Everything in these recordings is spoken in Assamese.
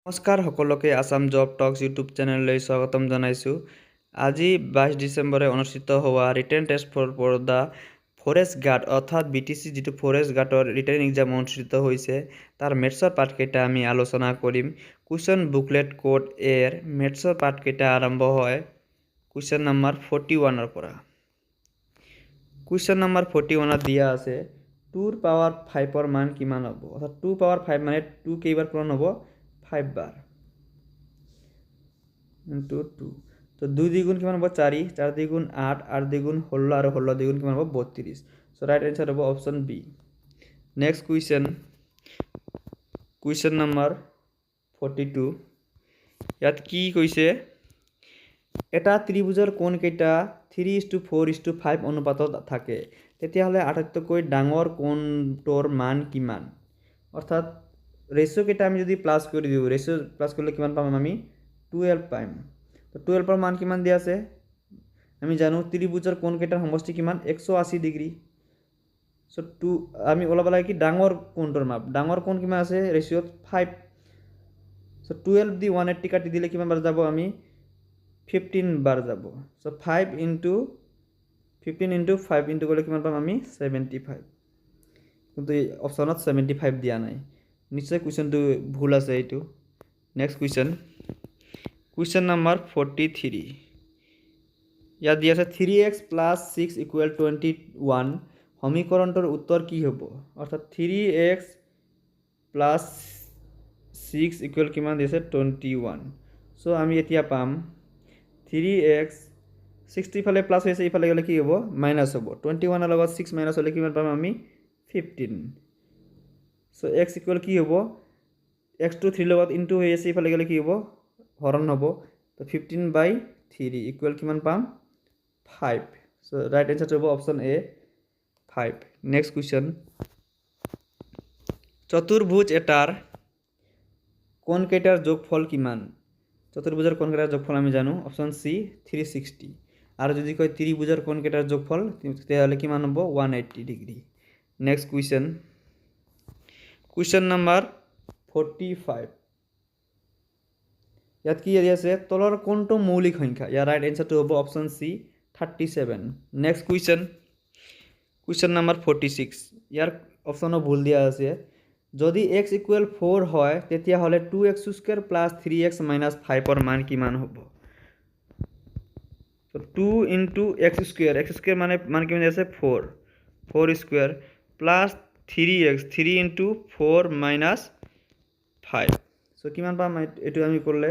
নমস্কাৰ সকলোকে আসাম জব টক্স ইউটিউব চেনেললৈ স্বাগতম জনাইছোঁ। আজি 22 ডিচেম্বৰে অনুষ্ঠিত হোৱা written test for the forest guard অৰ্থাৎ BTC যিটো ফৰেষ্ট গাৰ্ডৰ ৰিটেন এক্সাম অনুষ্ঠিত হৈছে তাৰ মেথছৰ পাৰ্টকেইটা আমি আলোচনা কৰিম। কুৱেশ্যন বুকলেট কোড এৰ মেথছৰ পাৰ্টকেইটা আৰম্ভ হয় কুৱেশ্যন নম্বৰ 41ৰ পৰা। কুৱেশ্যন নম্বৰ 41ত দিয়া আছে 2ৰ পাৱাৰ 5ৰ মান কিমান হ'ব, অৰ্থাৎ 2 পাৱাৰ 5 মানে 2 কেইবাৰ পূৰণ হ'ব 5 বাৰ ইনটু 2 তো 2 দ্বিগুণ কিমান হ'ব 4, 4 দ্বিগুণ 8, 8 দ্বিগুণ 16 আৰু 16 দ্বিগুণ কিমান হ'ব 32। সো ৰাইট आंसर হ'ব option B. Next question number 42 ইয়াত কি কৈছে এটা ত্ৰিভুজৰ কোণ কেইটা 3:4:5 অনুপাতত থাকে তেতিয়াহ'লে আটাইতকৈ ডাঙৰ কোণটোৰ মান কিমান, অৰ্থাৎ ৰেশিও কেইটা আমি যদি প্লাস কৰি দিওঁ ৰেশিও প্লাস কৰিলে কিমান পাম আমি 12 পাম। তো 12 ৰ মান কিমান দিয়া আছে আমি জানো ত্ৰিভুজৰ কোণ কেইটাৰ সমষ্টি কিমান 180 ডিগ্ৰী। সো 2 আমি ওলাব লাগে কি ডাঙৰ কোণটোৰ মাপ, ডাঙৰ কোণ কিমান আছে ৰেশিওত 5। সো 12 দি 180 কাটি দিলে কিমান বাৰ যাব আমি 15 বাৰ যাব। সো 5 ইনটু 15 ইনটু 5 ইনটু করলে কিমান পাম আমি 75, কিন্তু এই অপশনত 75 দিয়া নাই, নিশ্চয় কুৱেশ্যনটো ভুল আছে এইটো। নেক্সট কুৱেশ্যন নম্বৰ 43 ইয়াত দিয়া আছে 3x + 6 = 21 সমীকৰণটোৰ উত্তৰ কি হ'ব, অৰ্থাৎ 3x + 6 = কিমান দিছে 21। সো আমি এতিয়া পাম 3x 60 ফালে প্লাস হয়েছে ইফালে গেলে কি হবো মাইনাস হবো 21 এর লগত 6 মাইনাস হলে কিমান পাম আমি 15। সো x ইকুয়াল কি হবো x টু 3 লগত ইনটু হয়েছে ইফালে গেলে কি হবো হরণ হবো, তো 15/3 ইকুয়াল কিমান পাম 5। সো রাইট आंसर হবো অপশন এ 5। নেক্সট কোয়েশ্চন চতুর্ভুজ এটার কোণ কেইটাৰ যোগফল কিমান, চতুৰ্ভুজেৰ কোণ কেইটাৰ যোগফল আমি জানো অপশন সি 360, আৰ যদি কয় ত্ৰিভুজেৰ কোণ কেইটাৰ যোগফল তেতিয়াহ'লে কিমান হ'ব 180 ডিগ্ৰী। নেক্সট কুৱেশ্যন নম্বৰ 45 ইয়াত কি দিয়া আছে তলৰ কোনটো মৌলিক সংখ্যা, ইয়াৰ ৰাইট এনসাৰটো হ'ব অপশন সি 37। নেক্সট কুৱেশ্যন নম্বৰ 46 ইয়াৰ অপশনো ভুল দিয়া আছে, যদি x = 4 হয় তেতিয়াহ'লে 2x² + 3x - 5 ৰ মান কিমান হ'ব। তো 2 ইনটু x² মানে মান কিমান আছে 4, 4² plus 3x 3 into 4 minus 5। So কিমান পাম এটো আমি করলে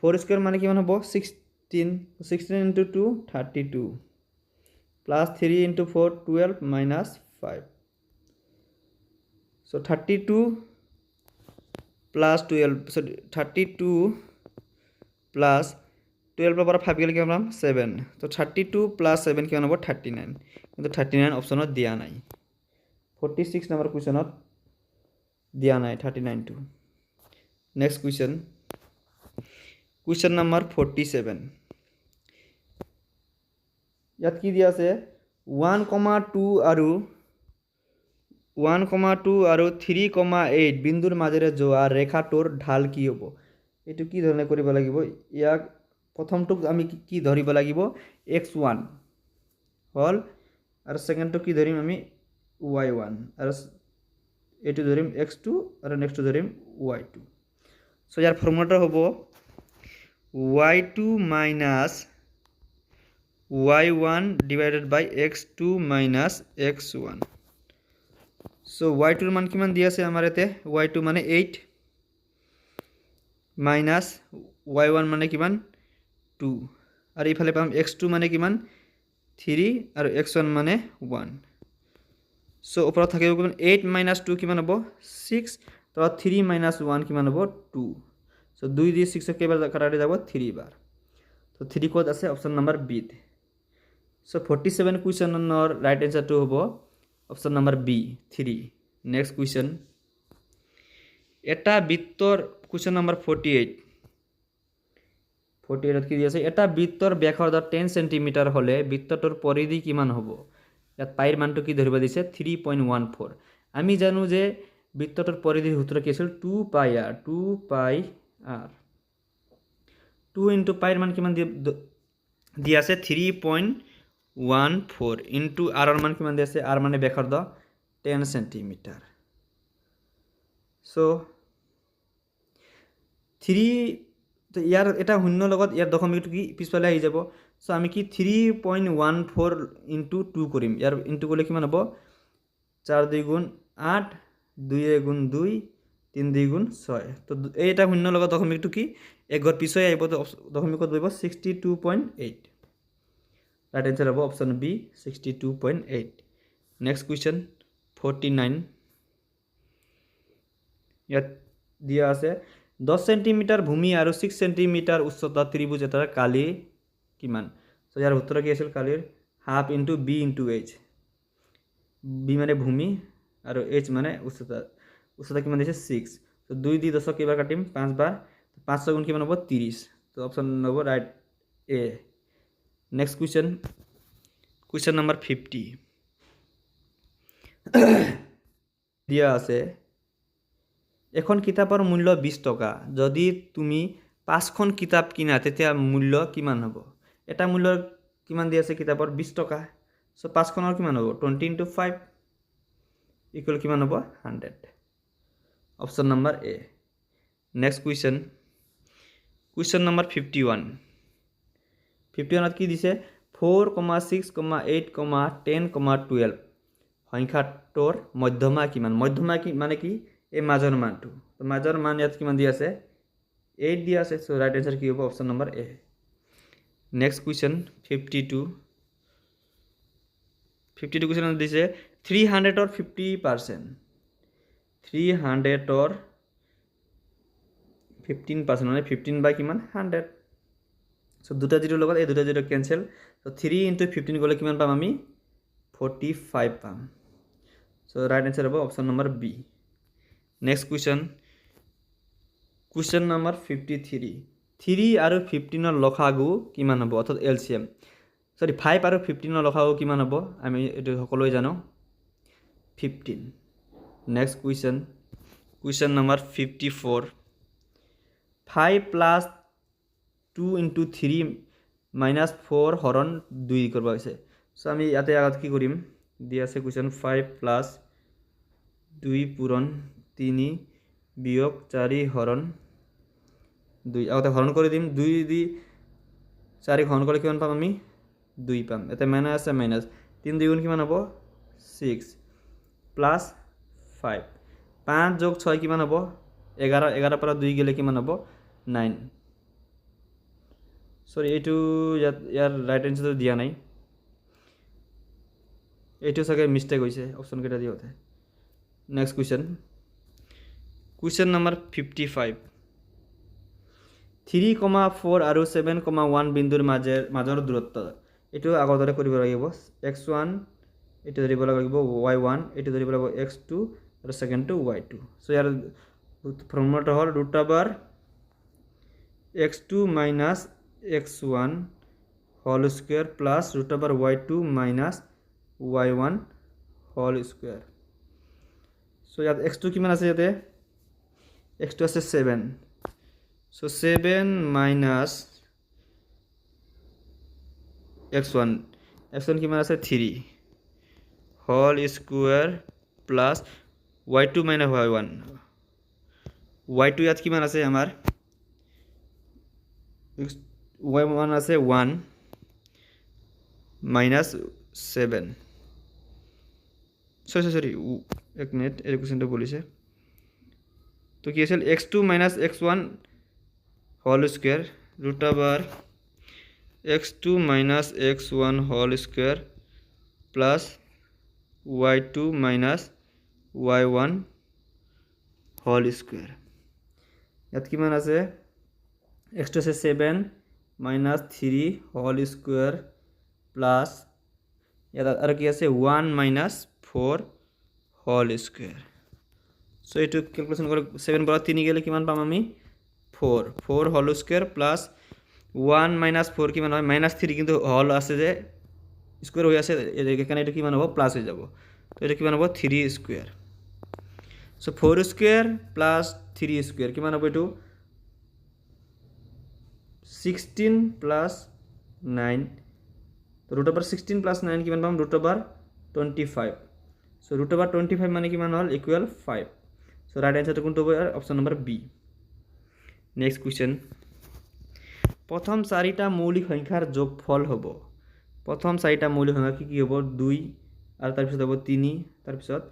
4² মানে কিমান হ'ব 16, 16 into 2 32 plus 3 into 4 12 minus 5। So 32 plus 12 so 32 plus 12 পৰা 5 গেলে কিমান পাম 7, তো 32 প্লাস 7 কিমান হ'ব 39, কিন্তু 39 অপশনত দিয়া নাই। 46 নম্বৰ কুৱেশ্যনত দিয়া নাই 39 টো। নেক্সট কুৱেশ্যন নম্বৰ 47 ইয়াত কি দিয়া আছে 1,2 আৰু 3,8 বিন্দুৰ মাজেৰে যোৱা ৰেখাটোৰ ঢাল কি হ'ব, এইটো কি ধৰণে কৰিব লাগিব, ইয়াক প্ৰথমটোক আমি কি ধৰিব লাগিব x1 হল আৰু সেকেন্ডটো কি ধৰিম আমি y1 আৰু এইটো ধৰিম x2 আৰু নেক্সটটো ধৰিম y2। সো ইয়াৰ ফৰ্মুলাটো হ'ব y2 minus y1 divided by x2 minus x1। So y2 ৰ মান কিমান দিয়া আছে আমাৰ এতে y2 মানে 8 মাইনাস y1 মানে কিমান 2 আৰু ইফালে পাম x2 মানে কিমান 3 আৰু x1 মানে 1। সো ওপৰত থাকিব কিমান 8 minus 2 কিমান হ'ব 6, তো 3 minus 1 কিমান হ'ব 2। সো 2 দিয়ে 6 কেইবাৰ কাটাতে যাব 3 বাৰ, তো 3 কোড আছে অপশন নম্বৰ বি। সো 47 কুৱেশ্যনৰ ৰাইট এনসাৰটো হ'ব option number B 3। Next question এটা বৃত্তৰ কুৱেশ্যন নম্বৰ 48 কি দিয়া আছে এটা বৃত্তৰ ব্যাসাৰ্ধ 10 সেন্টিমিটাৰ হলে বৃত্তটোৰ পৰিধি কিমান হ'ব, ইয়াত পাইৰ মানটো কি ধৰিব দিছে 3.14। আমি জানো যে বৃত্তটোৰ পৰিধিৰ সূত্ৰ কি আছিল 2 পাই r, 2 পাই r 2 ইনটু পাইৰ মান কিমান দিয়া আছে 3.14 ইনটু r ৰ মান কিমান দিয়া আছে r মানে ব্যাসাৰ্ধ 10 সেন্টিমিটাৰ সো 3 তো ইয়াৰ এটা শূন্য লগত ইয়াৰ দশমিকটো কি পিছফালে আহি যাব সো আমি কি 3.14 ইনটু 2 কৰিম ইয়াৰ ইনটু কৰিলে কিমান হ'ব 4 2 গুণ 8 2 গুণ 2 3 2 গুণ 6 তো এইটা শূন্য লগত দশমিকটো কি এক ঘৰ পিছই আহিব তো দশমিকত বহিব 62.8 ৰাইট आंसर হ'ব অপশন বি 62.8 নেক্সট কোৱেশ্চন 49 ইয়াত দিয়া আছে 10 সেন্টিমিটাৰ ভূমি আৰু 6 সেন্টিমিটাৰ উচ্চতা ত্ৰিভুজ এটাৰ কালি কিমান সো ইয়াৰ উত্তৰ কি আছিল কালিৰ half into B into H B মানে ভূমি আৰু এইচ মানে উচ্চতা উচ্চতা কিমান দিছে 6 তো 2 দি 10 কেইবাৰ কাটিম 5 বাৰ 5 গুণ কিমান হ'ব 30 তো অপশন হ'ব write a next question number 50 দিয়া আছে এখন কিতাপৰ মূল্য 20 টকা যদি তুমি 5খন কিতাপ কিনা তেতিয়া মূল্য কিমান হ'ব এটা মূল্য কিমান দিয়া আছে কিতাপৰ 20 টকা সো 5খনৰ কিমান হ'ব 20 into 5 ইকুয়াল কিমান হ'ব 100 option number A next question number 51 51 কি দিছে 4,6,8,10,12 সংখ্যাটোৰ মধ্যমা কিমান মধ্যমা কি মানে কি এই মাজৰ মানটো তো মাজৰ মান ইয়াত কিমান দিয়া আছে 8 দিয়া আছে সো ৰাইট आंसर কি হ'ব অপশন নাম্বাৰ এ নেক্সট কোৱেশ্চন 52 কোৱেশ্চন দিছে 300 or 50% 300 or 15% মানে 15 বাই কিমান 100 সো দুটা জিরো লগত এই দুটা জিরো ক্যান্সেল তো 3 into 15 গলে কিমান পাম আমি 45 পাম সো রাইট आंसर হ'ব option number B next question number 53 3 আৰু 15 ৰ লসাগু কিমান হ'ব অৰ্থাৎ এলসিএম সৰি 5 আৰু 15 ৰ লসাগু কিমান হ'ব আমি এটো সকলোই জানো 15 next question number 54 5 plus 2 into 3 minus 4 হৰণ 2 কৰিব হৈছে সো আমি ইয়াতে আগত কি কৰিম দিয়া আছে কোৱেশ্চন 5 plus 2 পূৰণ 3 বিয়োগ 4 হৰণ 2 আগতে হৰণ কৰি দিম 2 দি 4 হৰণ কৰিলে কিমান পাম আমি 2 পাম এতে মাইনাস আছে মাইনাস 3 2 গুণ কিমান হ'ব 6 প্লাস 5 5 যোগ 6 কিমান হ'ব 11 11 পৰা 2 গেলে কিমান হ'ব 9 সৰি এইটো ইয়াৰ রাইট आंसर দিয়া নাই এইটো সকে মিস্টেক হৈছে অপশন কেটা দিওতে নেক্সট কোৱেশ্চন নাম্বাৰ 55 3,4 আৰু 7,1 বিন্দুৰ মাজৰ দূৰত্ব এটো আগৰ দৰে কৰিব লাগিব x1 এটো ধৰিব লাগিব y1 এটো ধৰিব লাগিব x2 আৰু সেকেন্ড টু y2 সো ইয়াৰ ফৰ্মুলাটো হ'ল √x2 minus x1 whole square plus √y2 minus y1 whole square so ইয়াত x2 কিমান আছে ইয়াতে x2 আছে 7 so 7 minus x1 কিমান আছে 3 whole square plus y2 minus y1 y2 ইয়াত কিমান আছে আমাৰ y1 আছে 1 minus 7 sorry এক মিনিট এই কোৱেশ্চনটো বলিছে তো কি আছিল x2 minus x1 whole square √x2 minus x1 whole square plus y2 minus y1 whole square ইয়াত কিমান আছে x2 আছে 7 minus 3 whole square plus ইয়াত আৰু কি আছে 1 minus 4 whole square so এটো ক্যালকুলেশন কৰি 7 পৰা 3 গেলে কিমান পাম আমি 4 whole square plus 1 minus 4 কিমান হয় -3 কিন্তু হল আছে যে স্কয়ার হৈ আছে এখানে এটা কিমান হ'ব প্লাস হৈ যাব তো এটা কিমান হ'ব 3 square so 4 square plus 3 square কিমান হ'ব এটো 16 প্লাছ 9 ৰুট অভাৰ 16 প্লাছ 9 কিমান পাম ৰুট অভাৰ 25 চ' ৰুট অভাৰ 25 মানে কিমান হ'ল ইকুৱেল 5 চ' ৰাইট এনচাৰটো কোনটো হ'ব option number B next question প্ৰথম চাৰিটা মৌলিক সংখ্যাৰ যোগফল হ'ব প্ৰথম চাৰিটা মৌলিক সংখ্যা কি হ'ব 2 আৰু তাৰপিছত হ'ব 3 তাৰপিছত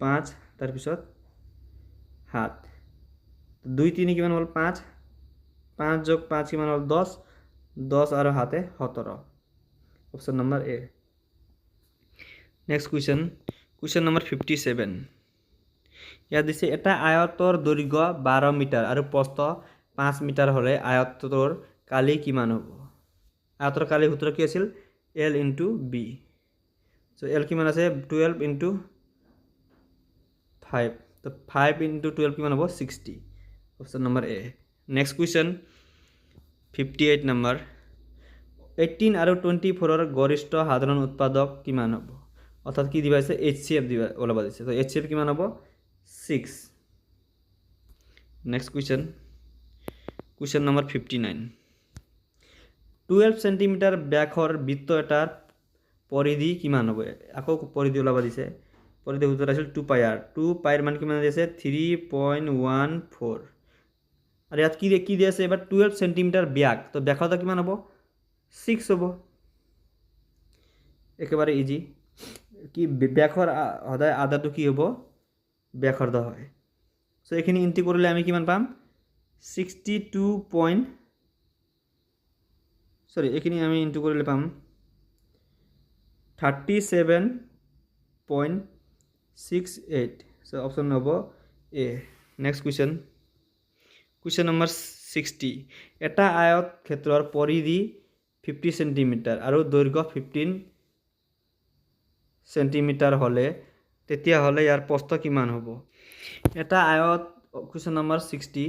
5 তাৰপিছত 7 2 3 কিমান হ'ল 5 5 যোগ 5 কিমান হ'ল 10 10 আৰু 7 17 অপশ্যন নম্বৰ এ নেক্সট কুৱেশ্যন নম্বৰ 57 ইয়াত দিছে এটা আয়তৰ দৈৰ্ঘ্য 12 মিটাৰ আৰু প্ৰস্থ 5 মিটাৰ হ'লে আয়তৰ কালি কিমান হ'ব আয়তৰ কালি সূত্ৰ কি আছিল L into B so L কিমান আছে 12 into 5 তো 5 into 12 কিমান হ'ব 60 অপশ্যন নম্বৰ এ নেক্সট কুৱেশ্যন 58 নম্বৰ 18 আৰু 24 ৰ গৰিষ্ঠ সাধাৰণ উৎপাদক কিমান হ'ব অৰ্থাৎ কি দিবা আছে HCF দিবা ওলাব দিছে তো HCF কিমান হ'ব 6 নেক্সট কুৱেশ্যন নম্বৰ 59 12 সেন্টিমিটাৰ ব্যাসৰ বৃত্ত এটাৰ পৰিধি কিমান হ'ব আকৌ পৰিধি ওলাব দিছে পৰিধি সূত্ৰ আছিল 2 পাই r 2 পাই ৰ মান কিমান দিছে 3.14 আৰু ইয়াত কি দি আছে এবাৰ 12 সেন্টিমিটাৰ ব্যাস তো ব্যাসটা কিমান হ'ব 6 হ'ব একেবাৰে ইজি কি ব্যাসৰ সদায় আধাটো কি হ'ব ব্যাসৰ দা হয় সো এখিনি ইন্টি কৰিলে আমি কিমান পাম 62 সৰি এখানে আমি ইন্টু কৰলে পাম 37.68 সো অপশন হব এ নেক্সট কুৱেশ্যন নম্বৰ 60 এটা আয়ত ক্ষেত্ৰৰ পৰিধি 50 সেন্টিমিটাৰ আৰু দৈৰ্ঘ্য 15 সেন্টিমিটাৰ হলে তেতিয়া হলে ইয়াৰ প্ৰস্থ কিমান হ'ব এটা আয়ত কুৱেশ্যন নম্বৰ 60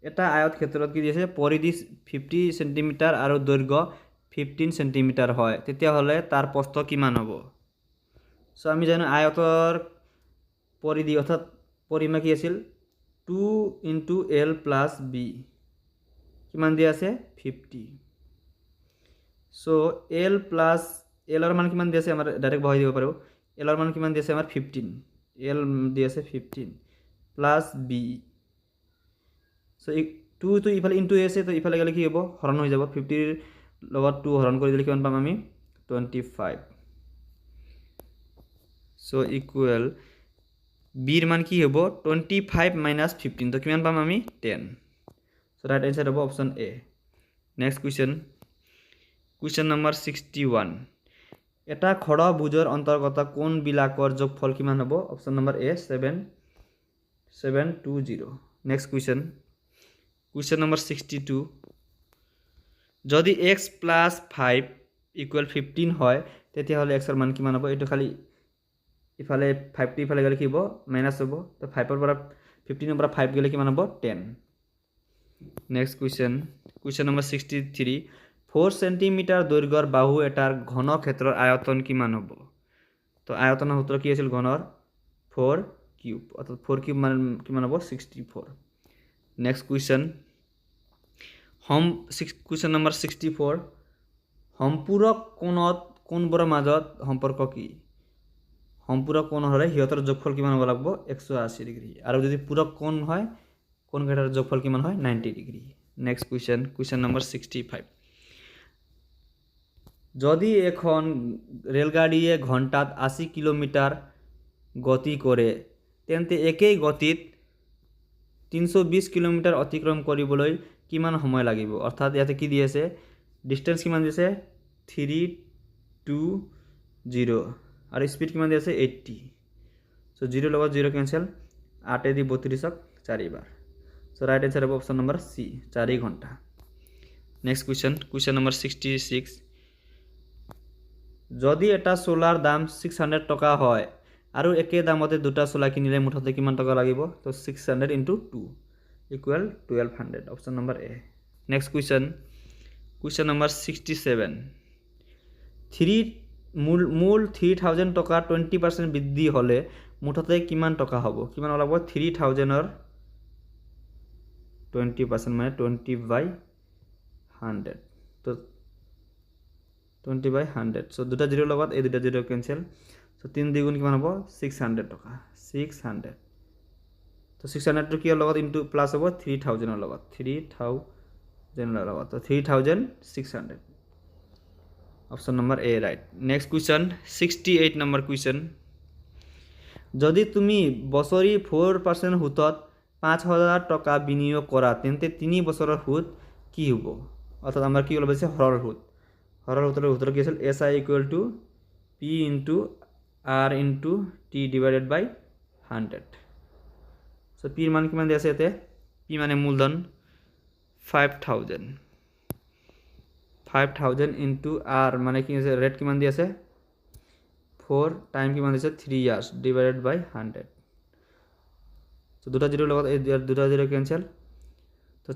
এটা আয়ত ক্ষেত্ৰত কি দিছে পৰিধি 50 সেন্টিমিটাৰ আৰু দৈৰ্ঘ্য 15 সেন্টিমিটাৰ হয় তেতিয়া হলে তাৰ প্ৰস্থ কিমান হ'ব সো আমি জানো আয়তৰ পৰিধি অৰ্থাৎ পৰিমা কি আছিল 2 into L plus B কিমান দিয়া আছে 50 সো L plus L ৰ মান কিমান দিয়া আছে আমাৰ ডাইৰেক্ট বহাই দিব পাৰো L ৰ মান কিমান দিয়া আছে আমাৰ 15 L দিয়া আছে 15 plus B সো 2 তো ইফালে ইনটু আছে তো ইফালে গলে কি হ'ব হৰণ হৈ যাব 50 ৰ লগত 2 হৰণ কৰি দিলে কিমান পাম আমি 25 সো ইকুৱেল b ৰ মান কি হ'ব 25 minus 15 তো কিমান পাম আমি 10 সো ৰাইট আনসাৰ হ'ব option A next question number 61 এটা খড়ভুজৰ অন্তৰ্গত কোণ বিলাকৰ যোগফল কিমান হ'ব অপশন নম্বৰ এ 720 নেক্সট কুৱেশ্যন নম্বৰ 62 যদি x plus 5 equal 15 হয় তেতিয়া হলে x ৰ মান কিমান হ'ব এটো খালি ইফালে 5 টি ইফালে গলে কি হ'ব মাইনাস হ'ব তো 5 ৰ পৰা 15 ৰ পৰা 5 গলে কিমান হ'ব 10 নেক্সট কুৱেশ্যন নম্বৰ 63 4 সেন্টিমিটাৰ দৈৰ্ঘ্যৰ বাহু এটাৰ ঘন ক্ষেত্ৰৰ আয়তন কিমান হ'ব তো আয়তনৰ সূত্ৰ কি আছিল ঘনৰ 4 কিউব অৰ্থাৎ 4 কিউব মান কিমান হ'ব 64 নেক্সট কুৱেশ্যন নম্বৰ 64 সম্পূৰক কোণবোৰৰ মাজত সম্পৰ্ক কি সম্পূৰক কোণ হলে হিয়তৰ যোগফল কিমান হ'ব লাগিব 180 ডিগ্ৰী আৰু যদি পূৰক কোণ হয় কোণ কেইটাৰ যোগফল কিমান হয় 90 ডিগ্ৰী নেক্সট কুৱেশ্যন নম্বৰ 65 যদি এখন ৰেলগাড়ীয়ে ঘণ্টাত 80 কিলোমিটাৰ গতি কৰে তেন্তে একেই গতিত 320 কিলোমিটাৰ অতিক্ৰম কৰিবলৈ কিমান সময় লাগিব অৰ্থাৎ ইয়াতে কি দি আছে ডিসটেন্স কিমান দিছে 320 আৰু স্পিড কিমান দি আছে 80 সো 0 লগত 0 ক্যান্সেল 8 দি 32 4 বাৰ সো ৰাইট आंसर হ'ব অপশন নম্বৰ সি 4 ঘণ্টা নেক্সট কুৱেশ্যন নম্বৰ 66 যদি এটা সোলাৰ দাম 600 টকা হয় আৰু একে দামতে দুটা সোলা কিনিলে মুঠতে কিমান টকা লাগিব তো 600 into 2 equal 1200 অপশন নম্বৰ এ নেক্সট কুৱেশ্যন নম্বৰ 67 মূল 3000 টকা 20% বৃদ্ধি হলে মুঠতে কিমান টকা হ'ব কিমান ওলাব 3000 ৰ 20% মানে 20/100 100 তো 20/100 সো দুটা জিৰোৰ লগত এই দুটা জিরো কেনসেল সো 3 দ্বিগুণ কিমান হ'ব 600 টকা 600 তো 600 টো কিৰ লগত ইনটু প্লাস হ'ব 3000 ৰ লগত 3000 ৰ লগত তো 3600 option number A right next question 68 number question যদি তুমি বছৰি 4% সুতত 5000 টকা বিনিয়োগ কৰা তেন্তে 3 বছৰৰ সুত কি হ'ব অৰ্থাৎ আমাৰ কি ওলাব আছে হৰৰ সুত উত্তৰ কি আছিল SI equal to P into R into T divided by 100 so P ৰ মান কিমান দিয়া আছে ইয়াতে P মানে মূলধন 5000 into R মানে কি আছে ৰেট কিমান দিয়া আছে 4 টাইম কিমান দিছে 3 years divided by 100 so দুটা জিৰোৰ লগত এই দুটা জিরো কেনসেল তো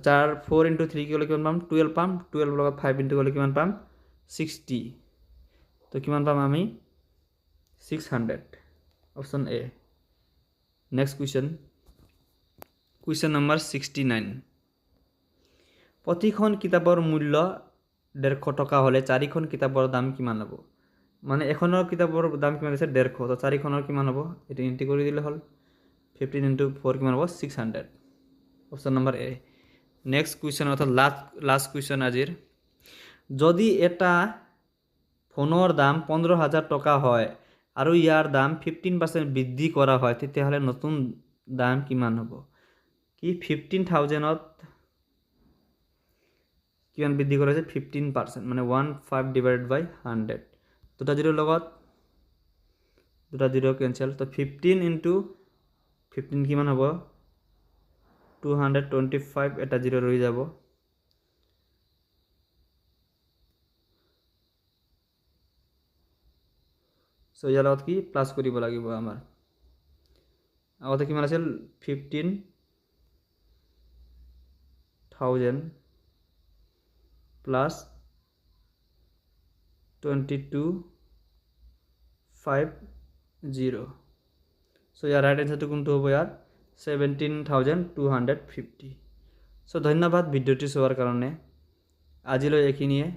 4 into 3 কি হলে কিমান পাম 12 পাম 12 লগত 5 into হলে কিমান পাম 60 তো কিমান পাম আমি 600 option A next question number 69 প্ৰতিখন কিতাপৰ মূল্য 150 টকা হলে 4খন কিতাপৰ দাম কিমান হ'ব মানে এখনৰ কিতাপৰ দাম কিমান আছে 150 তো 4খনৰ কিমান হ'ব এটা ইন্টি কৰি দিলে হল 15 into 4 কিমান হ'ব 600 অপশন নম্বৰ এ নেক্সট কুৱেশ্যন অৰ্থাৎ লাষ্ট কুৱেশ্যন আজিৰ যদি এটা ফোনৰ দাম 15000 টকা হয় আৰু ইয়াৰ দাম 15% বৃদ্ধি কৰা হয় তেতিয়াহলে নতুন দাম কিমান হ'ব কি 15000 ত কিমান বৃদ্ধি কৰা হৈছে 15% মানে 15 divided by 100 দুটা জিৰোৰ লগত দুটা জিরো কেনসেল তো 15 into 15 কিমান হ'ব 225 এটা জিরো ৰৈ যাব সো ইয়াৰ লগত কি প্লাস কৰিব লাগিব আমাৰ আগতে কিমান আছিল 15000 plus 2250 সো ইয়াৰ ৰাইট এনসাৰটো কোনটো হ'ব ইয়াৰ 17250 সো ধন্যবাদ ভিডিওটি চোৱাৰ কাৰণে আজিলৈ এইখিনিয়ে